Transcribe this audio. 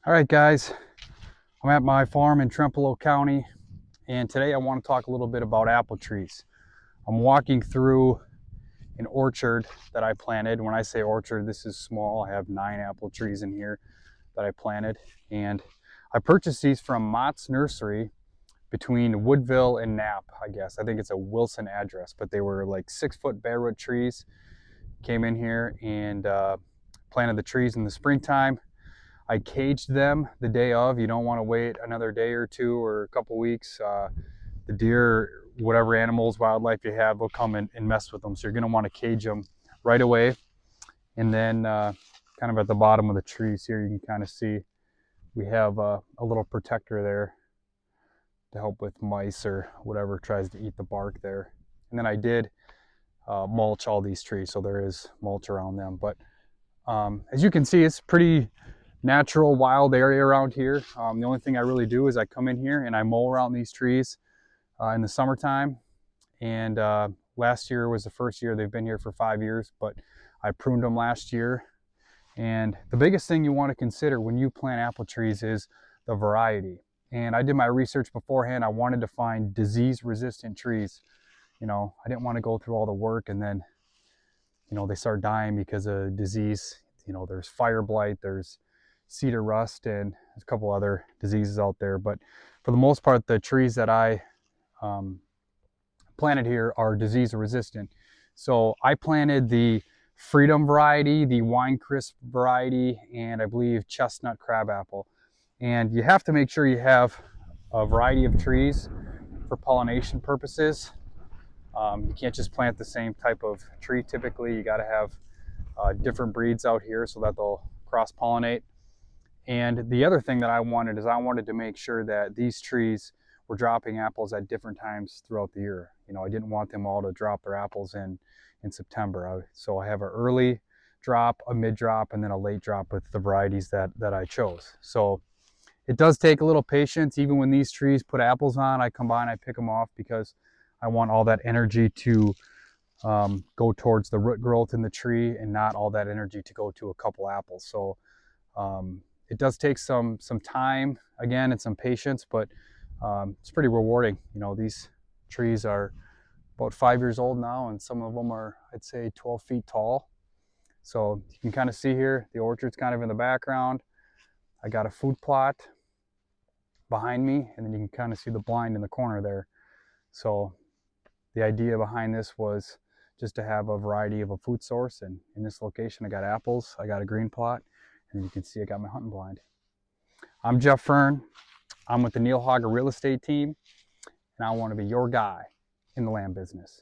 All right, guys, I'm at my farm in Trempealeau County, and today I want to talk a little bit about apple trees. I'm walking through an orchard that I planted. When I say orchard, this is small. I have 9 apple trees in here that I planted, and I purchased these from Mott's Nursery between Woodville and Knapp, I guess. I think it's a Wilson address, but they were like 6-foot barewood trees. Came in here and planted the trees in the springtime. I caged them the day of. You don't want to wait another day or two or a couple weeks. The deer, whatever animals, wildlife you have, will come and mess with them. So you're going to want to cage them right away. And then kind of at the bottom of the trees here, you can kind of see we have a little protector there to help with mice or whatever tries to eat the bark there. And then I did mulch all these trees, so there is mulch around them. But as you can see, it's pretty natural wild area around here. The only thing I really do is I come in here and I mow around these trees in the summertime. And last year was the first year. They've been here for 5 years, but I pruned them last year. And the biggest thing you want to consider when you plant apple trees is the variety. And I did my research beforehand. I wanted to find disease-resistant trees. You know, I didn't want to go through all the work and then, you know, they start dying because of disease. You know, there's fire blight, there's cedar rust, and there's a couple other diseases out there. But for the most part, the trees that I planted here are disease resistant. So I planted the Freedom variety, the Wine Crisp variety, and I believe chestnut crabapple. And you have to make sure you have a variety of trees for pollination purposes. You can't just plant the same type of tree. Typically, you got to have different breeds out here so that they'll cross-pollinate. And the other thing that I wanted is I wanted to make sure that these trees were dropping apples at different times throughout the year. You know, I didn't want them all to drop their apples in September. So I have an early drop, a mid drop, and then a late drop with the varieties that I chose. So it does take a little patience. Even when these trees put apples on, I come by and I pick them off because I want all that energy to go towards the root growth in the tree and not all that energy to go to a couple apples. So it does take some time, again, and some patience, but it's pretty rewarding. You know, these trees are about 5 years old now, and some of them are, I'd say, 12 feet tall. So you can kind of see here, the orchard's kind of in the background. I got a food plot behind me, and then you can kind of see the blind in the corner there. So the idea behind this was just to have a variety of a food source. And in this location, I got apples, I got a green plot, and you can see I got my hunting blind. I'm Jeff Fern. I'm with the Neil Hogger Real Estate Team, and I want to be your guy in the land business.